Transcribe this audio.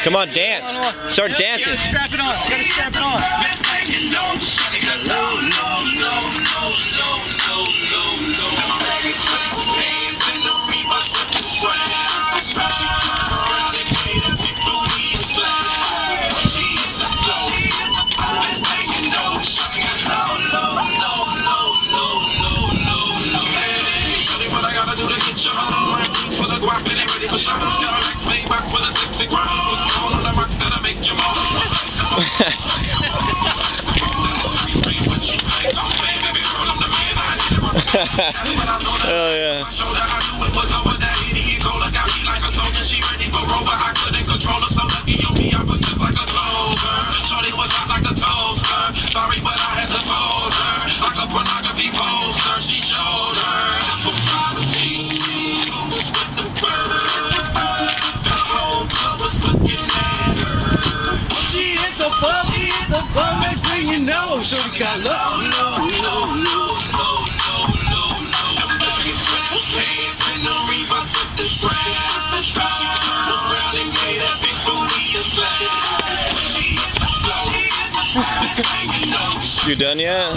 Come on, dance. Start dancing. You gotta strap it on. You gotta strap it on. Oh yeah. Sorry, but I had to fold her like a pornography poster. She showed her with the bird. The whole club was looking at her. She hit the bump, next thing you know, shorty got low. The baggy sweatpants and the Reeboks with the strap. She turned around and gave that big booty a slap. She hit the floor. Next thing you know, You done yet?